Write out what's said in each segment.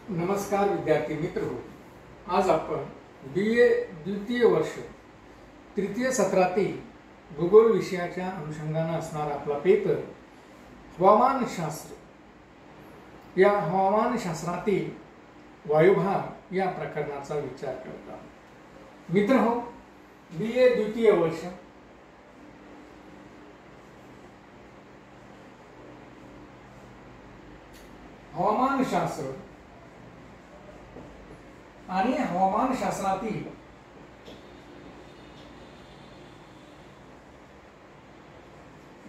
नमस्कार विद्यार्थी मित्र हो, आज आपण BA द्वितीय वर्ष तृतीय सत्रातील भूगोल विषयाच्या अनुषंगाने असणारा आपला पेपर हवामानशास्त्र या हवामानशास्त्रातील वायुभाग या प्रकरणाचा विचार करत आहोत। मित्र हो, BA द्वितीय वर्ष हवामानशास्त्र आणि हवामानशास्त्रातील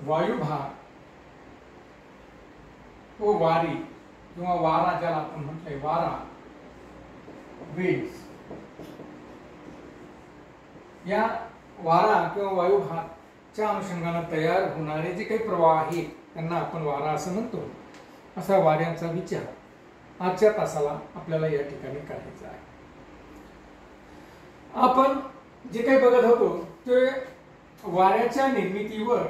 वायुभाग व वारी किंवा वारा, ज्याला आपण म्हणतोय वारा, वेव्स, या वारा किंवा वायुभागच्या अनुषंगाने तयार होणारे जे काही प्रवाह आहेत त्यांना आपण वारा असं म्हणतो। असा वाऱ्यांचा विचार आजच्या तासाला आपल्याला या ठिकाणी करायचा आहे। आपण जे काही बघत होतो ते वाऱ्याच्या निर्मितीवर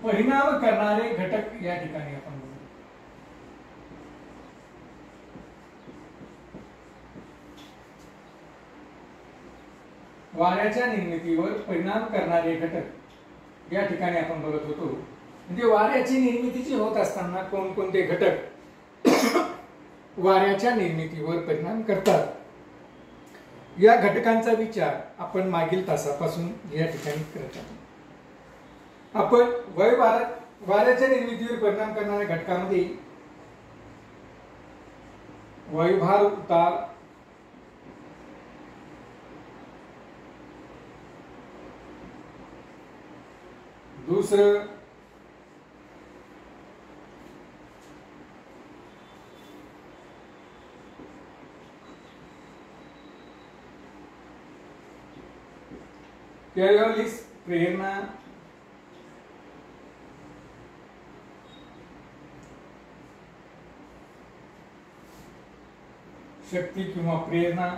परिणाम करणारे घटक या ठिकाणी आपण बघू। वाऱ्याच्या निर्मितीवर परिणाम करणारे घटक या ठिकाणी आपण बघत होतो। म्हणजे वाऱ्याची निर्मिती जी होत असताना कोणकोणते घटक वाऱ्याच्या निर्मितीवर परिणाम करतात या घटकांचा विचार आपण मागील तासापासून या ठिकाणी करत आहोत। आपण वाऱ्याच्या निर्मितीवर परिणाम करणाऱ्या घटकांमध्ये वायुभार उतार, दूसरं कोरिओलिस प्रेरणा, शक्ती किंवा प्रेरणा,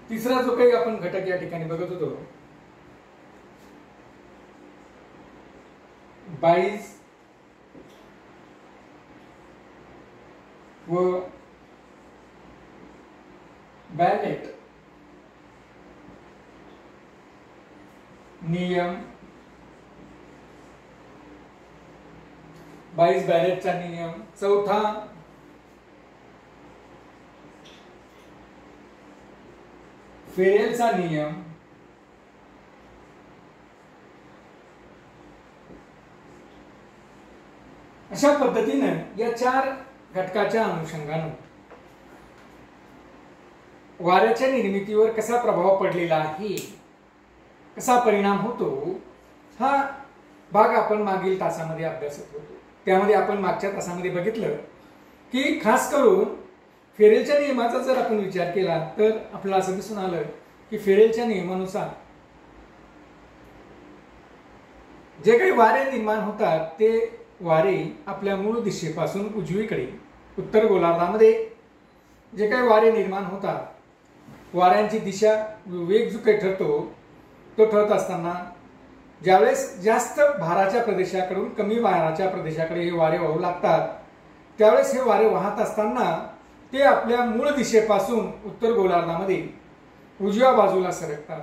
तिसरा जो काही आपण घटक या ठिकाणी बघत होतो बाईज व बॅलेट नियम, बाईज बॅलेटचा नियम, चौथा फेरेलचा नियम, अशा पद्धतीने या चार घटकाच्या अनुषंगाने वाऱ्याच्या निर्मितीवर कसा प्रभाव पडलेला आहे, कसा परिणाम होतो, हा भाग आपण मागील तासामध्ये अभ्यासत होतो। त्यामध्ये आपण मागच्या तासामध्ये बघितलं की खास करून फेरेलच्या नियमाचा जर आपण विचार केला तर आपल्याला असं दिसून आलं की फेरेलच्या नियमानुसार जे काही वारे निर्माण होतात ते वारे आपल्या मूळ दिशेपासून उजवीकडे उत्तर गोलार्धामध्ये जे काही वारे निर्माण होतात, वाऱ्यांची दिशा, वेग जो काही ठरतो तो ठरत असताना ज्यावेळेस जास्त भाराच्या प्रदेशाकडून कमी भाराच्या प्रदेशाकडे हे वारे वाहू लागतात त्यावेळेस हे वारे वाहत असताना ते आपल्या मूळ दिशेपासून उत्तर गोलार्धामध्ये उजव्या बाजूला सरकतात।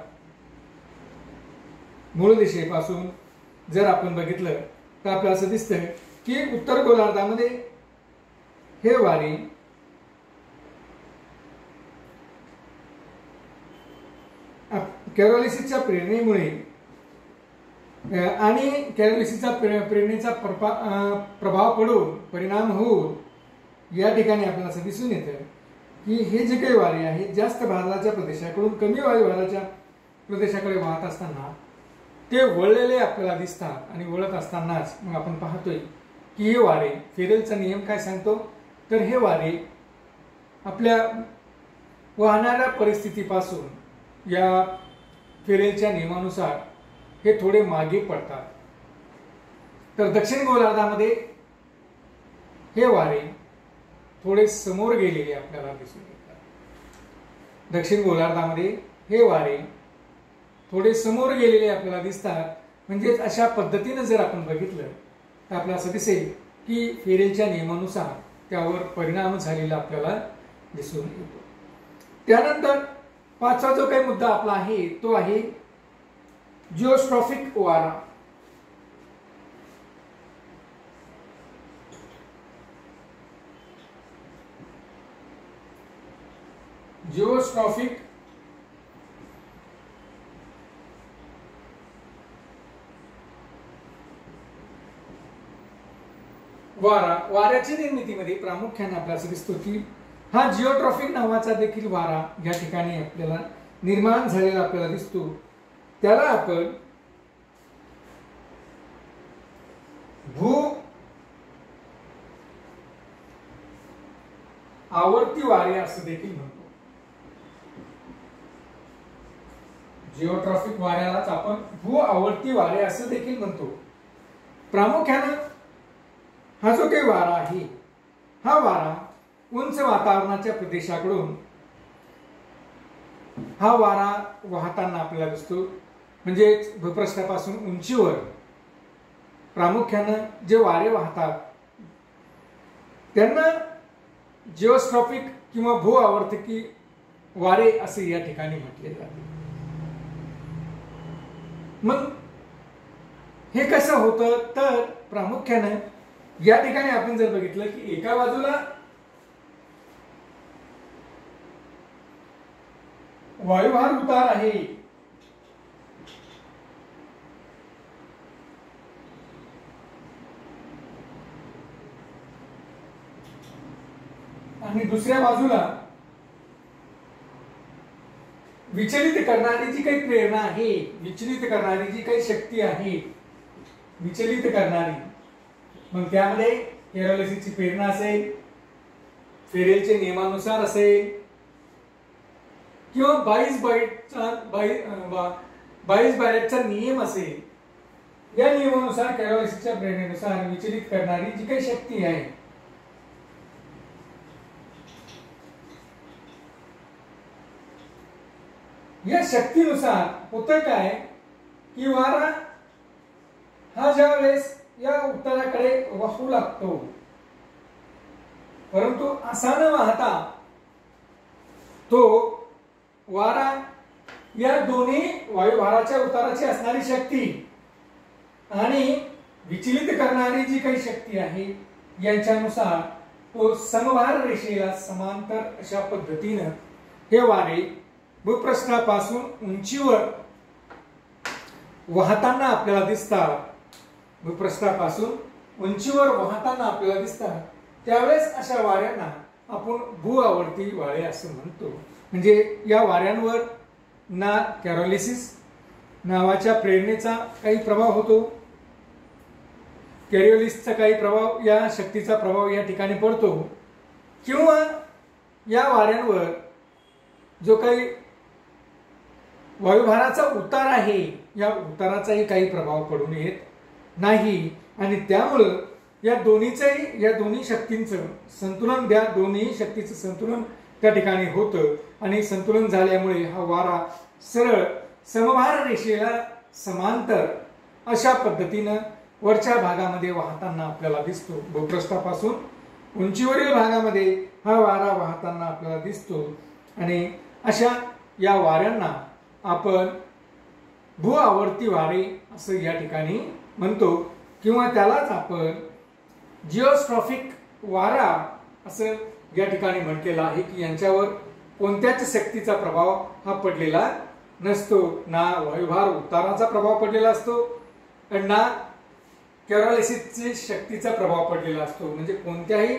मूळ दिशेपासून जर आपण बघितलं तर आपल्याला असं दिसतंय की उत्तर गोलार्धामध्ये हे वारे कोरिओलिसच्या प्रेरणेमुळे आणि कोरिओलिसच्या प्रेरणेचा प्रभाव पडून परिणाम होऊन या ठिकाणी आपल्याला असं दिसून येतं की हे जे काही वारे आहेत जास्त भाराच्या प्रदेशाकडून कमी वायुभाराच्या प्रदेशाकडे वाहत असताना ते वळलेले आपल्याला दिसतात आणि वळत असतानाच मग आपण पाहतोय की हे वारे, फेरेलचा नियम काय सांगतो तर हे वारे आपल्या वाहणाऱ्या परिस्थितीपासून या फेरेलच्या नियमानुसार हे थोडे मागे पडतात। तर दक्षिण गोलार्धामध्ये हे वारे थोडे समोर गेलेले आपल्याला दिसून येतात। दक्षिण गोलार्धामध्ये हे वारे थोडे समोर गेलेले आपल्याला दिसतात। म्हणजे अशा पद्धतीने जर आपण बघितलं तर आपल्याला असं दिसेल की फेरेलच्या नियमानुसार त्यावर परिणाम झालेला आपल्याला दिसून येतो। त्यानंतर पाचवा जो काही मुद्दा आपला आहे तो आहे जिओस्ट्रॉफिक वारा। जिओस्ट्रॉफिक वारा, वाऱ्याची निर्मितीमध्ये प्रामुख्याने आपल्याला असं दिसतो की हा जिओट्रॉफिक नावाचा देखील वारा या ठिकाणी आपल्याला निर्माण झालेला आपल्याला दिसतो। त्याला आपण भू आवर्ती वारे असं देखील म्हणतो। जिओट्रॉफिक वाऱ्यालाच आपण भू आवर्ती वारे असं देखील म्हणतो। प्रामुख्याने हा जो काही वारा आहे हा वारा उंच वातावरणाच्या प्रदेशाकडून हा वारा वाहताना आपल्याला दिसतो। म्हणजे भूपृष्ठापासून उंचीवर प्रामुख्याने जे वारे वाहतात त्यांना जिओस्ट्रॉफिक किंवा भू आवर्तकी वारे असे या ठिकाणी म्हटले जाते। मग हे कसं होतं तर प्रामुख्याने या ठिकाणी आपण जर बघितलं की एका बाजूला वायुभार उतार आहे आणि दुसऱ्या बाजूला विचलित करणारी जी काही प्रेरणा आहे, विचलित करणारी जी काही शक्ती आहे, विचलित करणारी, मग त्यामध्ये केरोलिसची प्रेरणा असेल, फेरेलच्या नियमानुसार असेल किंवा बाईस बायटचा नियम असेल, या नियमानुसार केरोलिसच्या प्रेरणेनुसार विचलित करणारी जी काही शक्ती आहे या शक्तीनुसार होतं काय की वारा हा ज्या वेळेस या उत्तराकडे वाहू लागतो, परंतु असा न वाहता तो वारा या दोन्ही वायुभाराच्या उताराची असणारी शक्ती आणि विचलित करणारी जी काही शक्ती आहे यांच्यानुसार तो समभार रेषेला समांतर अशा पद्धतीने हे वारे भूपृष्ठापासून उंचीवर वाहताना आपल्याला दिसतात। भूपृष्ठापासून उंचीवर वाहताना आपल्याला दिसतात त्यावेळेस अशा वाऱ्यांना आपण भू आवर्ती वारे असं म्हणतो। म्हणजे या वाऱ्यांवर ना कॅरोलिसिस नावाच्या प्रेरणेचा काही प्रभाव होतो, कॅरिओलिसचा काही प्रभाव, या शक्तीचा प्रभाव या ठिकाणी पडतो, किंवा या वाऱ्यांवर जो काही वायुभाराचा उतार आहे या उताराचाही काही प्रभाव पडून येत नाही। आणि त्यामुळे या दोन्ही शक्तींचं संतुलन, त्या दोन्ही शक्तीचं संतुलन त्या ठिकाणी होतं आणि संतुलन झाल्यामुळे हा वारा सरळ समभार रेषेला समांतर अशा पद्धतीने वरच्या भागामध्ये वाहताना आपल्याला दिसतो। भूपृष्ठापासून उंचीवरील भागामध्ये हा वारा वाहताना आपल्याला दिसतो आणि अशा या वाऱ्यांना आपण भू आवर्ती वारे असं या ठिकाणी म्हणतो, किंवा त्यालाच आपण जिओस्ट्रॉफिक वारा असं या ठिकाणी म्हटलेलं आहे की यांच्यावर कोणत्याच शक्तीचा प्रभाव हा पडलेला नसतो, ना वायुभार उताराचा प्रभाव पडलेला असतो ना कॅरोलिसची शक्तीचा प्रभाव पडलेला असतो। म्हणजे कोणत्याही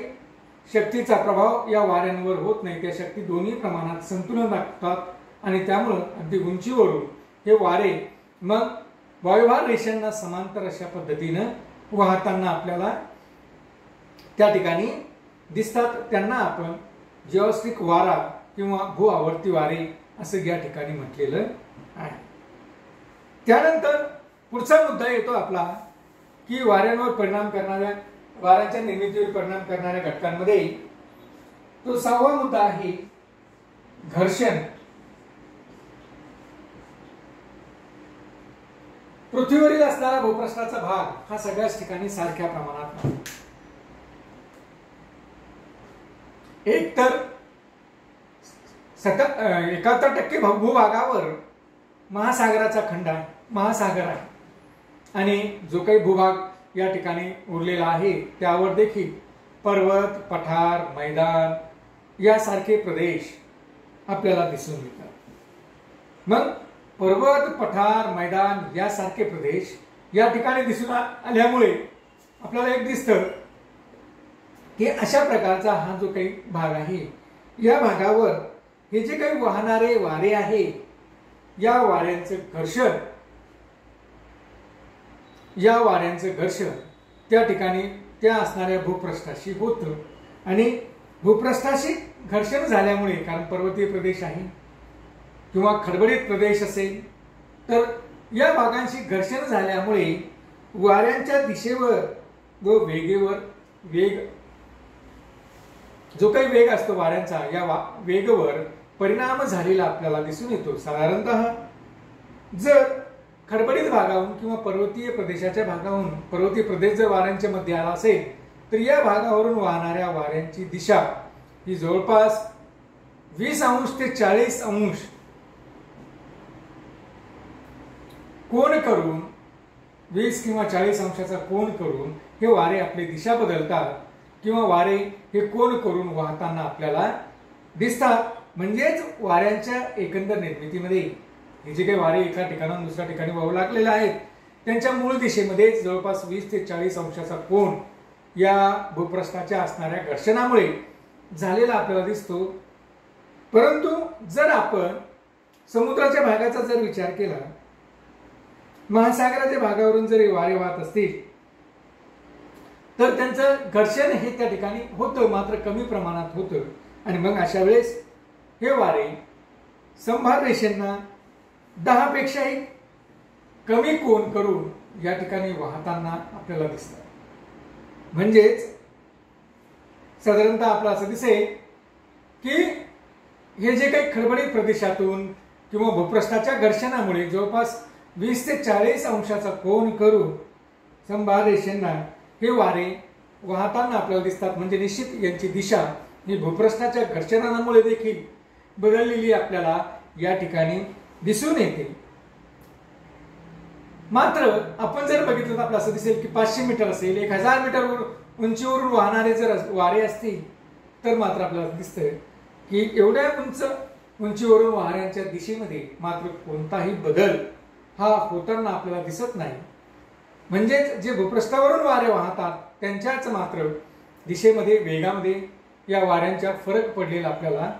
शक्तीचा प्रभाव या वाऱ्यांवर होत नाही, त्या शक्ती दोन्ही प्रमाणात संतुलन राखतात आणि त्यामुळे अगदी उंचीवरून हे वारे मग वायुभार रेषांना समांतर अशा पद्धतीने वाहताना आपल्याला त्या ठिकाणी दिसतात। त्यांना आपण जिओस्ट्रिक वारा किंवा भू आवर्ती वारे असं या ठिकाणी म्हटलेलं आहे। त्यानंतर पुढचा मुद्दा येतो आपला की वाऱ्यांवर परिणाम करणाऱ्या वाऱ्यांच्या निर्मितीवर परिणाम करणाऱ्या घटकांमध्ये तो 6वा मुद्दा आहे घर्षण. पृथ्वीवरील असणारा भूपृष्ठाचा भाग हा सगळ्याच ठिकाणी सारख्या प्रमाणात नाही. एक तर 71% भूभागावर महासागराचा खंड आहे, महासागर आहे, आणि जो काही भूभाग या ठिकाणी उरलेला आहे त्यावर देखील पर्वत, पठार, मैदान यासारखे प्रदेश आपल्याला दिसून येतात. मग पर्वत, पठार, मैदान यासारखे प्रदेश या ठिकाणी दिसून आल्यामुळे आपल्याला एक दिसतं की अशा प्रकारचा हा जो काही भाग आहे या भागावर हे जे काही वाहणारे वारे आहे या वाऱ्यांचं घर्षण त्या ठिकाणी त्या असणाऱ्या भूपृष्ठाशी होतं. आणि भूपृष्ठाशी घर्षण झाल्यामुळे, कारण पर्वतीय प्रदेश आहे किंवा खडबडीत प्रदेश असेल, तर या भागांशी घर्षण झाल्यामुळे वाऱ्यांच्या दिशेवर व वेग जो काही वेग असतो वाऱ्यांचा या वेगावर परिणाम झालेला आपल्याला दिसून येतो. साधारणतः जर खडबडीत भागाहून किंवा पर्वतीय प्रदेशाच्या भागाहून पर्वतीय प्रदेश जर वाऱ्यांच्या मध्ये आला असेल तर या भागावरून वाहणाऱ्या वाऱ्यांची दिशा ही जवळपास 20 अंश ते 40 अंश कोन करून 20 किंवा 40 अंशाचा कोन करून हे वारे आपली दिशा बदलतात किंवा वारे हे कोन करून वाहताना आपल्याला दिसतात. म्हणजेच वाऱ्यांच्या एकंदर निर्मितीमध्ये हे जे काही वारे एका ठिकाणाहून दुसऱ्या ठिकाणी वाहू लागलेले आहेत त्यांच्या मूळ दिशेमध्ये जवळपास 20 ते 40 अंशाचा कोन या भूपृष्ठाच्या असणाऱ्या घर्षणामुळे झालेला आपल्याला दिसतो. परंतु जर आपण समुद्राच्या भागाचा जर विचार केला, महासागराच्या भागावरून जर वारे वाहत असतील तर त्यांचं घर्षण हे त्या ठिकाणी होतं, मात्र कमी प्रमाणात होतं. आणि मग अशा वेळेस हे वारे संभार रेषेंना 10 पेक्षाही कमी कोन करून या ठिकाणी वाहताना आपल्याला दिसतात. म्हणजेच साधारणतः आपलं असं दिसेल की हे जे काही खडबडीत प्रदेशातून किंवा भूपृष्ठाच्या घर्षणामुळे जवळपास 20 ते 40 अंशाचा कोन करून संभार रेषेंना हे वारे वाहताना आपल्याला दिसतात. म्हणजे निश्चित यांची दिशा ही भूपृष्ठाच्या घर्षणामुळे देखील बदललेली आपल्याला या ठिकाणी दिसून येते. मात्र आपण जर बघितलं तर आपल्याला असं दिसेल की 500 मीटर असेल, 1000 मीटर उंचीवरून वाहणारे जर वारे असतील तर मात्र आपल्याला दिसतंय की एवढ्या उंचीवरून वाऱ्यांच्या दिशेमध्ये मात्र कोणताही बदल हा होताना आपल्याला दिसत नाही. म्हणजेच जे भूपृष्ठावरून वारे वाहतात त्यांच्याच मात्र दिशेमध्ये वेगामध्ये या वाऱ्यांचा फरक पडलेला आपल्याला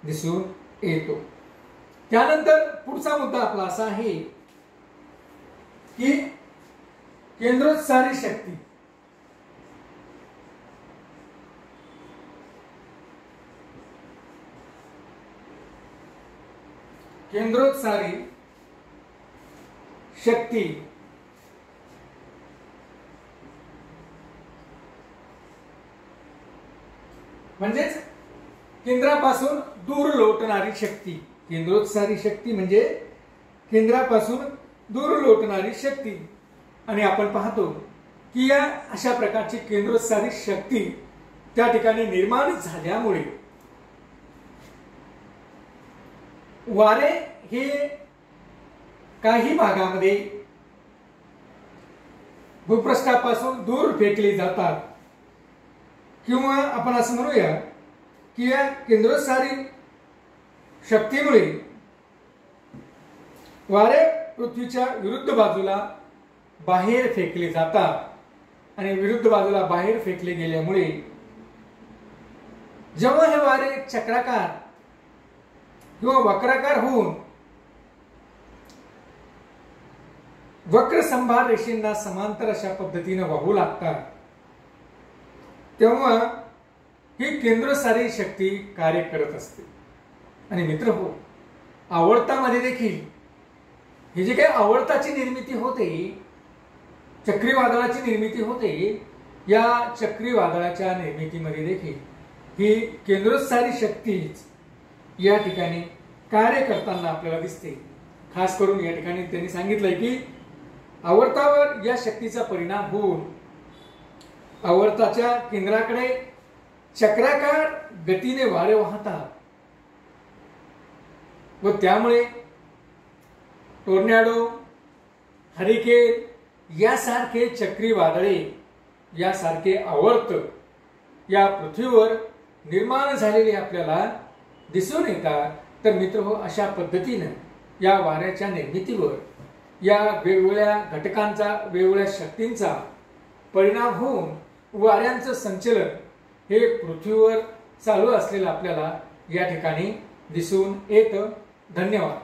दिसून येतो. त्यानंतर पुढचा मुद्दा आपला असा आहे की केंद्रोत्सारी शक्ती. केंद्रोत्सारी शक्ती म्हणजेच केंद्रापासून दूर लोटणारी शक्ती. केंद्रोत्सारी शक्ती म्हणजे केंद्रापासून दूर लोटणारी शक्ती. आणि आपण पाहतो की या अशा प्रकारची केंद्रोत्सारी शक्ती त्या ठिकाणी निर्माण झाल्यामुळे वारे हे काही भागामध्ये भूपृष्ठापासून दूर फेकले जातात. किंवा आपण असं म्हणूया की या केंद्रोत्सारी शक्तीमुळे वारे पृथ्वीच्या विरुद्ध बाजूला बाहेर फेकले जातात आणि विरुद्ध बाजूला बाहेर फेकले गेल्यामुळे जेव्हा हे वारे चक्राकार किंवा वक्राकार होऊन वक्र संभार रेषेंना समांतर अशा पद्धतीने वाहू लागतात तेव्हा ही केंद्रसारी शक्ती कार्य करत असते. आणि मित्र हो, आवर्तामध्ये देखील हे जे काही आवर्ताची निर्मिती होते, चक्रीवादळाची निर्मिती होते, या चक्रीवादळाच्या निर्मितीमध्ये देखील ही केंद्रोत्सारी शक्तीच या ठिकाणी कार्य करताना आपल्याला दिसते. खास करून या ठिकाणी त्यांनी सांगितलंय की आवर्तावर या शक्तीचा परिणाम होऊन आवर्ताच्या केंद्राकडे चक्राकार गतीने वारे वाहतात व त्यामुळे टोर्नॅडो, हरिकेन यासारखे चक्रीवादळे यासारखे आवर्त या पृथ्वीवर निर्माण झालेले आपल्याला दिसून येतात. तर मित्रहो, अशा पद्धतीने या वाऱ्याच्या निर्मितीवर या वेगवेगळ्या घटकांचा, वेगवेगळ्या शक्तींचा परिणाम होऊन वाऱ्यांचं संचलन हे पृथ्वीवर चालू असलेलं आपल्याला या ठिकाणी दिसून येतं. धन्यवाद.